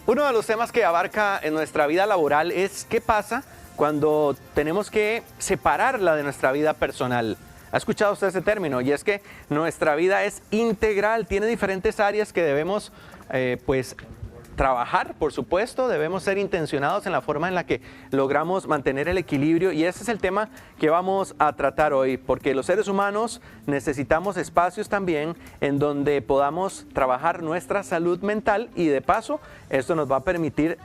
Uno de los temas que abarca en nuestra vida laboral es qué pasa cuando tenemos que separarla de nuestra vida personal. ¿Ha escuchado usted ese término? Y es que nuestra vida es integral, tiene diferentes áreas que debemos trabajar, por supuesto, debemos ser intencionados en la forma en la que logramos mantener el equilibrio, y ese es el tema que vamos a tratar hoy, porque los seres humanos necesitamos espacios también en donde podamos trabajar nuestra salud mental, y de paso esto nos va a permitir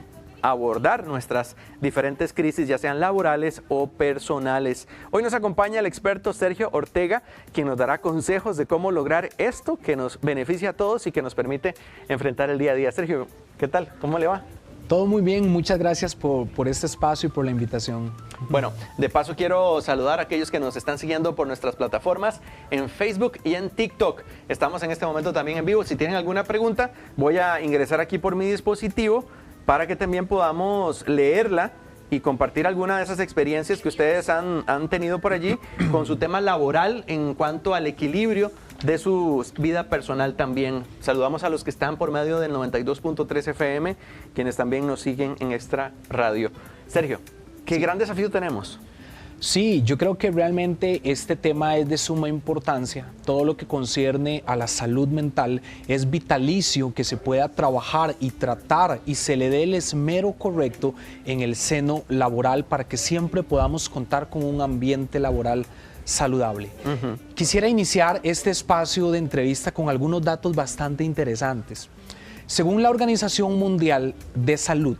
abordar nuestras diferentes crisis, ya sean laborales o personales. Hoy nos acompaña el experto Sergio Ortega, quien nos dará consejos de cómo lograr esto que nos beneficia a todos y que nos permite enfrentar el día a día. Sergio, ¿qué tal? ¿Cómo le va? Todo muy bien, muchas gracias por este espacio y por la invitación. Bueno, de paso quiero saludar a aquellos que nos están siguiendo por nuestras plataformas en Facebook y en TikTok. Estamos en este momento también en vivo. Si tienen alguna pregunta, voy a ingresar aquí por mi dispositivo para que también podamos leerla y compartir alguna de esas experiencias que ustedes han tenido por allí con su tema laboral en cuanto al equilibrio de su vida personal también. Saludamos a los que están por medio del 92.3 FM, quienes también nos siguen en Extra Radio. Sergio, ¿qué gran desafío tenemos? Sí, yo creo que realmente este tema es de suma importancia. Todo lo que concierne a la salud mental es vitalicio que se pueda trabajar y tratar y se le dé el esmero correcto en el seno laboral para que siempre podamos contar con un ambiente laboral saludable. Quisiera iniciar este espacio de entrevista con algunos datos bastante interesantes. Según la Organización Mundial de Salud,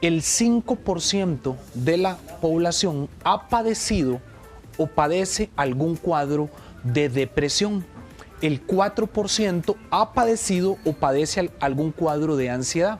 el 5% de la población ha padecido o padece algún cuadro de depresión. El 4% ha padecido o padece algún cuadro de ansiedad.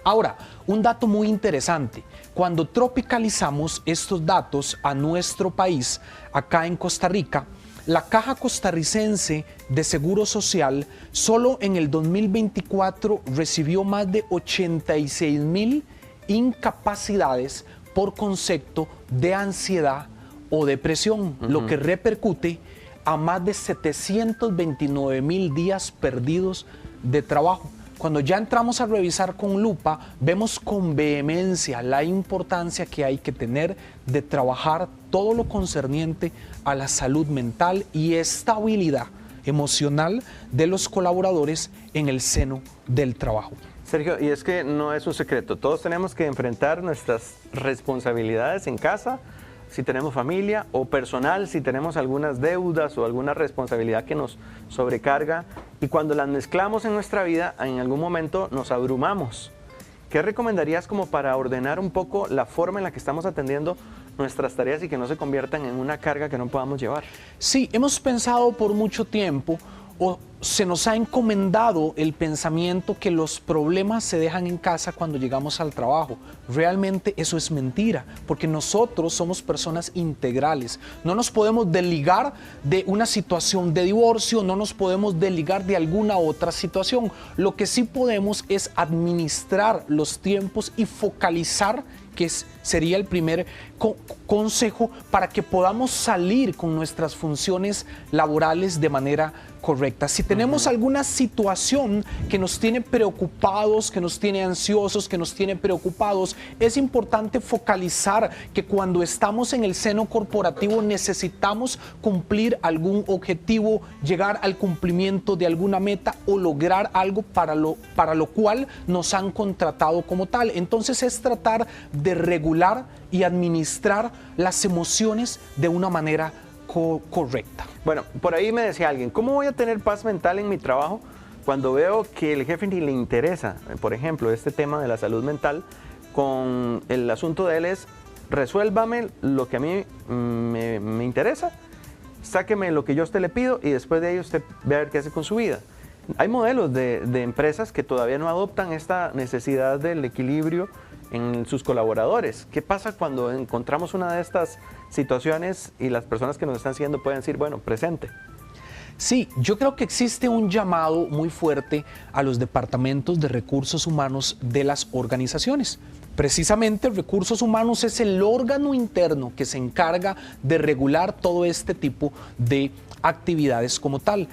Ahora, un dato muy interesante. Cuando tropicalizamos estos datos a nuestro país, acá en Costa Rica, la Caja Costarricense de Seguro Social solo en el 2024 recibió más de 86,000 incapacidades por concepto de ansiedad o depresión, lo que repercute a más de 729,000 días perdidos de trabajo. Cuando ya entramos a revisar con lupa, vemos con vehemencia la importancia que hay que tener de trabajar todo lo concerniente a la salud mental y estabilidad emocional de los colaboradores en el seno del trabajo. Sergio, y es que no es un secreto, todos tenemos que enfrentar nuestras responsabilidades en casa, si tenemos familia, o personal, si tenemos algunas deudas o alguna responsabilidad que nos sobrecarga, y cuando las mezclamos en nuestra vida, en algún momento nos abrumamos. ¿Qué recomendarías como para ordenar un poco la forma en la que estamos atendiendo nuestras tareas y que no se conviertan en una carga que no podamos llevar? Sí, hemos pensado por mucho tiempo, o se nos ha encomendado el pensamiento que los problemas se dejan en casa cuando llegamos al trabajo. Realmente eso es mentira, porque nosotros somos personas integrales. No nos podemos desligar de una situación de divorcio, no nos podemos desligar de alguna otra situación. Lo que sí podemos es administrar los tiempos y focalizar, que sería el primer consejo para que podamos salir con nuestras funciones laborales de manera correcta. Si tenemos alguna situación que nos tiene preocupados, que nos tiene ansiosos, que nos tiene preocupados, es importante focalizar que cuando estamos en el seno corporativo necesitamos cumplir algún objetivo, llegar al cumplimiento de alguna meta o lograr algo para lo cual nos han contratado como tal. Entonces es tratar de regular y administrar las emociones de una manera correcta. Bueno, por ahí me decía alguien, ¿cómo voy a tener paz mental en mi trabajo cuando veo que el jefe ni le interesa, por ejemplo, este tema de la salud mental, con el asunto de él es, resuélvame lo que a mí me interesa, sáqueme lo que yo a usted le pido y después de ello usted ve a ver qué hace con su vida? Hay modelos de empresas que todavía no adoptan esta necesidad del equilibrio en sus colaboradores. ¿Qué pasa cuando encontramos una de estas situaciones y las personas que nos están siguiendo pueden decir, bueno, presente? Sí, yo creo que existe un llamado muy fuerte a los departamentos de recursos humanos de las organizaciones. Precisamente, recursos humanos es el órgano interno que se encarga de regular todo este tipo de actividades como tal.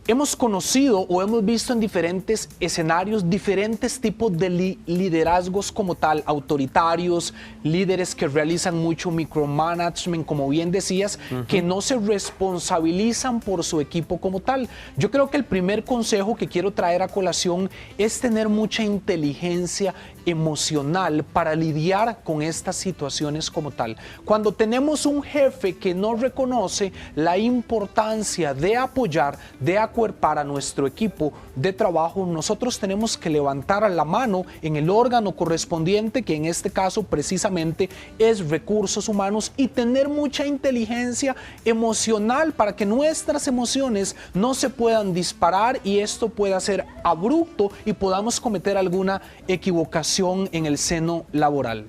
hemos conocido o hemos visto en diferentes escenarios diferentes tipos de liderazgos como tal, autoritarios, líderes que realizan mucho micromanagement, como bien decías, que no se responsabilizan por su equipo como tal. Yo creo que el primer consejo que quiero traer a colación es tener mucha inteligencia emocional para lidiar con estas situaciones como tal. Cuando tenemos un jefe que no reconoce la importancia de apoyar, de acuerpar a nuestro equipo de trabajo, nosotros tenemos que levantar la mano en el órgano correspondiente, que en este caso precisamente es recursos humanos, y tener mucha inteligencia emocional para que nuestras emociones no se puedan disparar y esto pueda ser abrupto y podamos cometer alguna equivocación en el seno laboral.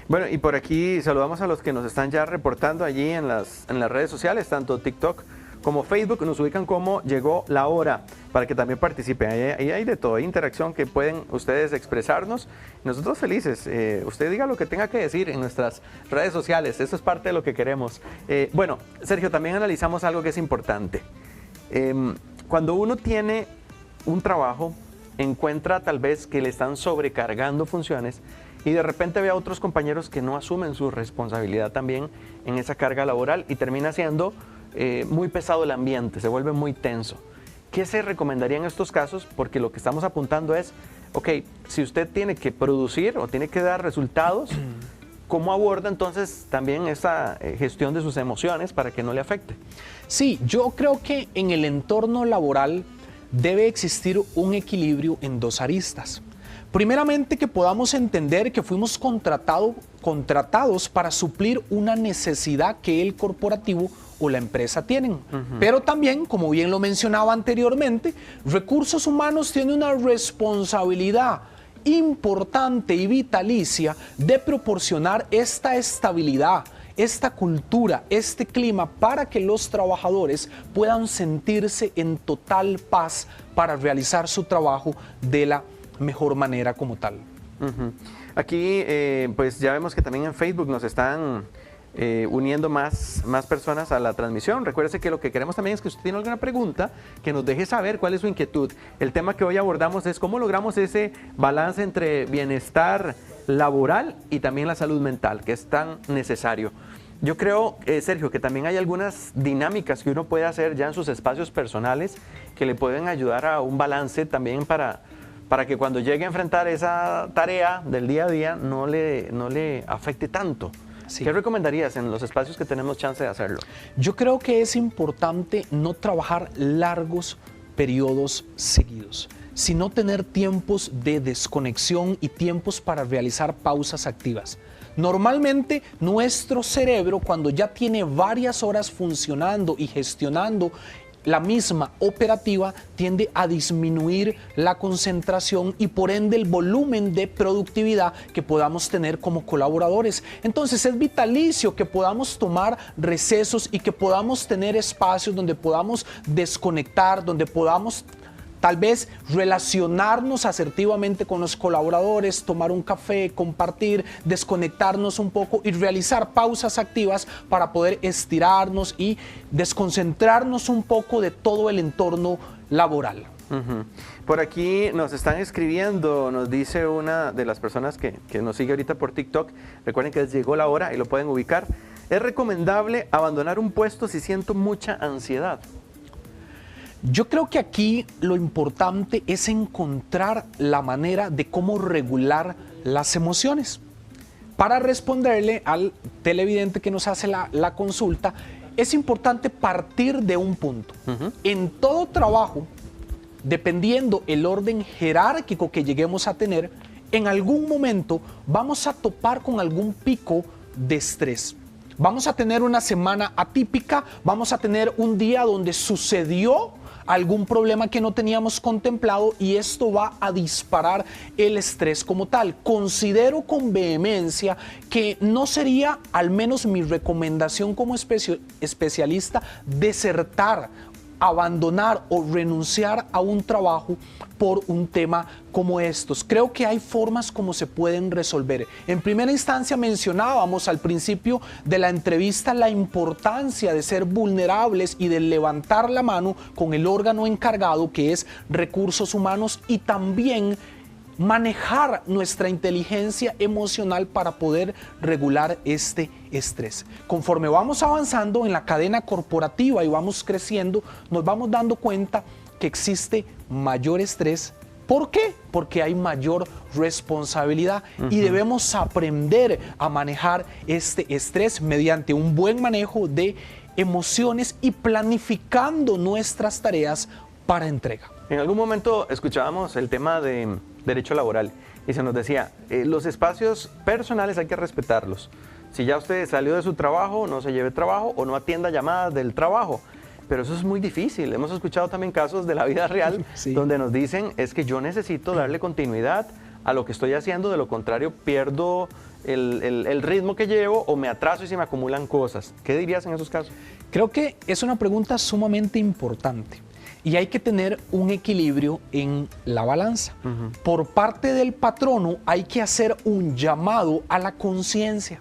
Bueno, y por aquí saludamos a los que nos están ya reportando allí en las redes sociales, tanto TikTok como Facebook. Nos ubican como Llegó la Hora, para que también participen. Ahí hay de todo, hay interacción que pueden ustedes expresarnos. Nosotros felices. Usted diga lo que tenga que decir en nuestras redes sociales. Eso es parte de lo que queremos. Bueno, Sergio, también analizamos algo que es importante. Cuando uno tiene un trabajo, encuentra tal vez que le están sobrecargando funciones y de repente ve a otros compañeros que no asumen su responsabilidad también en esa carga laboral y termina siendo muy pesado el ambiente, se vuelve muy tenso. ¿Qué se recomendaría en estos casos? Porque lo que estamos apuntando es, ok, si usted tiene que producir o tiene que dar resultados, ¿cómo aborda entonces también esa gestión de sus emociones para que no le afecte? Sí, yo creo que en el entorno laboral debe existir un equilibrio en dos aristas. Primeramente, que podamos entender que fuimos contratados para suplir una necesidad que el corporativo o la empresa tienen. Pero también, como bien lo mencionaba anteriormente, recursos humanos tiene una responsabilidad importante y vitalicia de proporcionar esta estabilidad, esta cultura, este clima para que los trabajadores puedan sentirse en total paz para realizar su trabajo de la mejor manera como tal. Aquí pues ya vemos que también en Facebook nos están uniendo más personas a la transmisión. Recuérdese que lo que queremos también es que usted tiene alguna pregunta, que nos deje saber cuál es su inquietud. El tema que hoy abordamos es cómo logramos ese balance entre bienestar laboral y también la salud mental, que es tan necesario. Yo creo, Sergio, que también hay algunas dinámicas que uno puede hacer ya en sus espacios personales que le pueden ayudar a un balance también para que cuando llegue a enfrentar esa tarea del día a día no le afecte tanto. Sí. ¿Qué recomendarías en los espacios que tenemos chance de hacerlo? Yo creo que es importante no trabajar largos periodos seguidos, sino tener tiempos de desconexión y tiempos para realizar pausas activas. Normalmente nuestro cerebro, cuando ya tiene varias horas funcionando y gestionando la misma operativa, tiende a disminuir la concentración y por ende el volumen de productividad que podamos tener como colaboradores. Entonces es vitalicio que podamos tomar recesos y que podamos tener espacios donde podamos desconectar, donde podamos tal vez relacionarnos asertivamente con los colaboradores, tomar un café, compartir, desconectarnos un poco y realizar pausas activas para poder estirarnos y desconcentrarnos un poco de todo el entorno laboral. Por aquí nos están escribiendo, nos dice una de las personas que nos sigue ahorita por TikTok, recuerden que llegó la hora y lo pueden ubicar. ¿Es recomendable abandonar un puesto si siento mucha ansiedad? Yo creo que aquí lo importante es encontrar la manera de cómo regular las emociones. Para responderle al televidente que nos hace la consulta, es importante partir de un punto. En todo trabajo, dependiendo el orden jerárquico que lleguemos a tener, en algún momento vamos a topar con algún pico de estrés. Vamos a tener una semana atípica, vamos a tener un día donde sucedió algún problema que no teníamos contemplado y esto va a disparar el estrés como tal. Considero con vehemencia que no sería, al menos mi recomendación como especialista, desertar abandonar o renunciar a un trabajo por un tema como estos. Creo que hay formas como se pueden resolver. En primera instancia mencionábamos al principio de la entrevista la importancia de ser vulnerables y de levantar la mano con el órgano encargado, que es recursos humanos, y también manejar nuestra inteligencia emocional para poder regular este estrés. Conforme vamos avanzando en la cadena corporativa y vamos creciendo, nos vamos dando cuenta que existe mayor estrés. ¿Por qué? Porque hay mayor responsabilidad y debemos aprender a manejar este estrés mediante un buen manejo de emociones y planificando nuestras tareas para entrega. En algún momento escuchábamos el tema de derecho laboral y se nos decía, los espacios personales hay que respetarlos. Si ya usted salió de su trabajo, no se lleve trabajo o no atienda llamadas del trabajo. Pero eso es muy difícil. Hemos escuchado también casos de la vida real donde nos dicen, es que yo necesito darle continuidad a lo que estoy haciendo, de lo contrario pierdo el ritmo que llevo o me atraso y se me acumulan cosas. ¿Qué dirías en esos casos? Creo que es una pregunta sumamente importante. Y hay que tener un equilibrio en la balanza. Por parte del patrono hay que hacer un llamado a la conciencia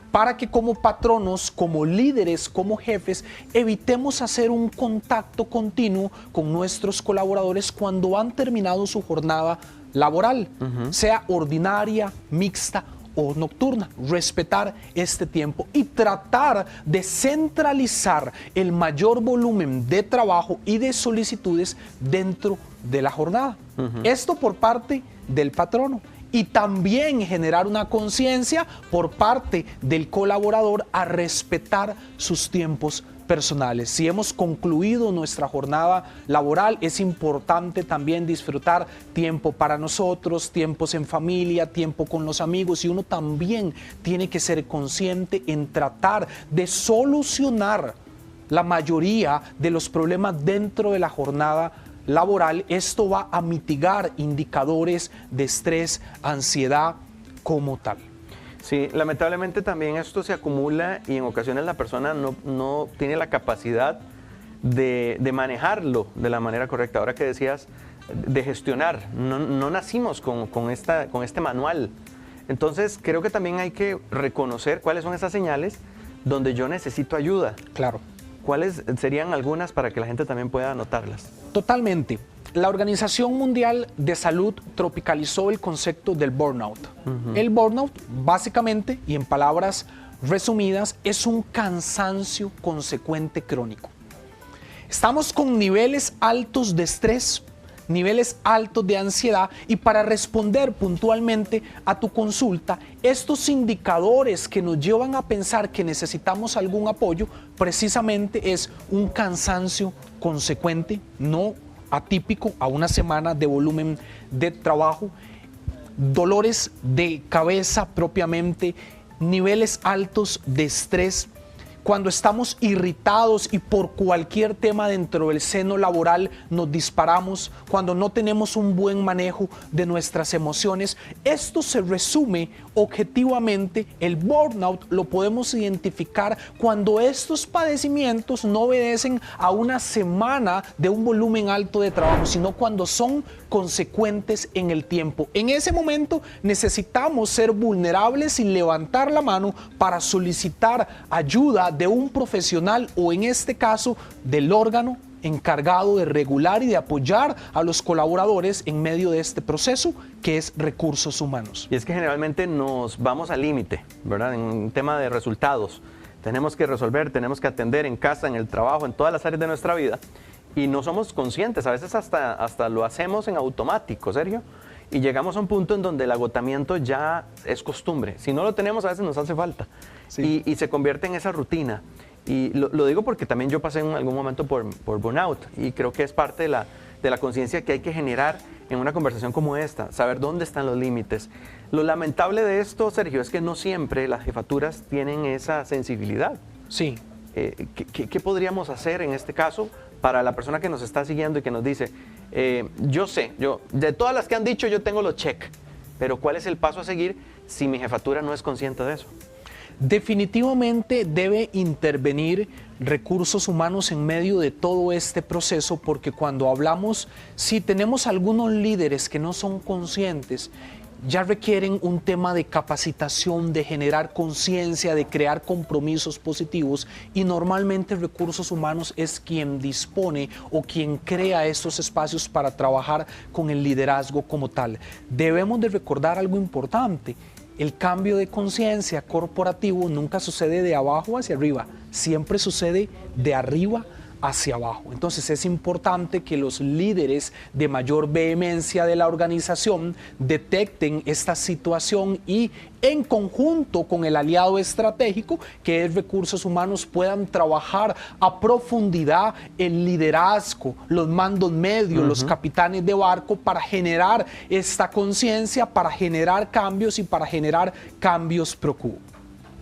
para que como patronos, como líderes, como jefes, evitemos hacer un contacto continuo con nuestros colaboradores cuando han terminado su jornada laboral, sea ordinaria, mixta o nocturna. Respetar este tiempo y tratar de centralizar el mayor volumen de trabajo y de solicitudes dentro de la jornada. Esto por parte del patrono. Y también generar una conciencia por parte del colaborador a respetar sus tiempos personales. Si hemos concluido nuestra jornada laboral, es importante también disfrutar tiempo para nosotros, tiempos en familia, tiempo con los amigos, y uno también tiene que ser consciente en tratar de solucionar la mayoría de los problemas dentro de la jornada laboral. Esto va a mitigar indicadores de estrés, ansiedad como tal. Sí, lamentablemente también esto se acumula y en ocasiones la persona no tiene la capacidad de manejarlo de la manera correcta. Ahora que decías de gestionar, no nacimos con este manual. Entonces creo que también hay que reconocer cuáles son esas señales donde yo necesito ayuda. Claro. ¿Cuáles serían algunas para que la gente también pueda anotarlas? Totalmente. La Organización Mundial de Salud tropicalizó el concepto del burnout. El burnout, básicamente, y en palabras resumidas, es un cansancio consecuente crónico. Estamos con niveles altos de estrés, niveles altos de ansiedad, y para responder puntualmente a tu consulta, estos indicadores que nos llevan a pensar que necesitamos algún apoyo, precisamente es un cansancio consecuente, no atípico a una semana de volumen de trabajo, dolores de cabeza propiamente, niveles altos de estrés. Cuando estamos irritados y por cualquier tema dentro del seno laboral nos disparamos, cuando no tenemos un buen manejo de nuestras emociones, esto se resume objetivamente. El burnout lo podemos identificar cuando estos padecimientos no obedecen a una semana de un volumen alto de trabajo, sino cuando son consecuentes en el tiempo. En ese momento necesitamos ser vulnerables y levantar la mano para solicitar ayuda de un profesional, o en este caso del órgano encargado de regular y de apoyar a los colaboradores en medio de este proceso, que es recursos humanos. Y es que generalmente nos vamos al límite, ¿verdad? En un tema de resultados. Tenemos que resolver, tenemos que atender en casa, en el trabajo, en todas las áreas de nuestra vida, y no somos conscientes. A veces hasta lo hacemos en automático, Sergio, y llegamos a un punto en donde el agotamiento ya es costumbre. Si no lo tenemos, a veces nos hace falta. Sí. Y se convierte en esa rutina. Y lo digo porque también yo pasé en algún momento por burnout, y creo que es parte de la conciencia que hay que generar en una conversación como esta, saber dónde están los límites. Lo lamentable de esto, Sergio, es que no siempre las jefaturas tienen esa sensibilidad. Sí. ¿Qué podríamos hacer en este caso para la persona que nos está siguiendo y que nos dice, yo de todas las que han dicho, yo tengo los check, pero ¿cuál es el paso a seguir si mi jefatura no es consciente de eso? Definitivamente debe intervenir recursos humanos en medio de todo este proceso, porque cuando hablamos, si tenemos algunos líderes que no son conscientes, ya requieren un tema de capacitación, de generar conciencia, de crear compromisos positivos, y normalmente recursos humanos es quien dispone o quien crea estos espacios para trabajar con el liderazgo como tal. Debemos de recordar algo importante: el cambio de conciencia corporativo nunca sucede de abajo hacia arriba, siempre sucede de arriba hacia abajo. Entonces es importante que los líderes de mayor vehemencia de la organización detecten esta situación y, en conjunto con el aliado estratégico que es recursos humanos, puedan trabajar a profundidad el liderazgo, los mandos medios, los capitanes de barco, para generar esta conciencia, para generar cambios y para generar cambios pro quo.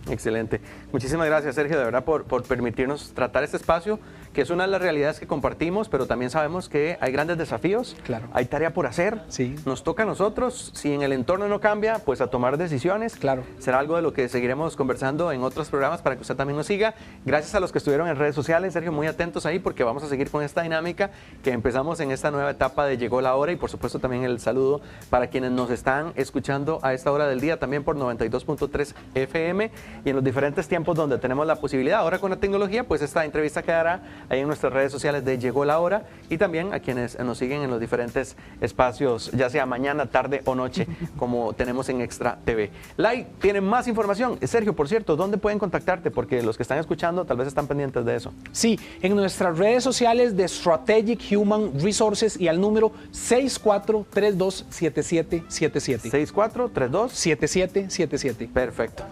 Excelente. Muchísimas gracias, Sergio, de verdad, por permitirnos tratar este espacio, que es una de las realidades que compartimos, pero también sabemos que hay grandes desafíos, claro, hay tarea por hacer, sí, nos toca a nosotros, si en el entorno no cambia, pues a tomar decisiones. Claro. Será algo de lo que seguiremos conversando en otros programas para que usted también nos siga. Gracias a los que estuvieron en redes sociales, Sergio, muy atentos ahí, porque vamos a seguir con esta dinámica que empezamos en esta nueva etapa de Llegó la Hora, y por supuesto también el saludo para quienes nos están escuchando a esta hora del día, también por 92.3 FM y en los diferentes tiempos donde tenemos la posibilidad. Ahora con la tecnología, pues esta entrevista quedará ahí en nuestras redes sociales de Llegó la Hora, y también a quienes nos siguen en los diferentes espacios, ya sea mañana, tarde o noche, como tenemos en Extra TV. Lai tiene más información. Sergio, por cierto, ¿dónde pueden contactarte? Porque los que están escuchando tal vez están pendientes de eso. Sí, en nuestras redes sociales de Strategic Human Resources y al número 64327777. 6432 7777. Perfecto.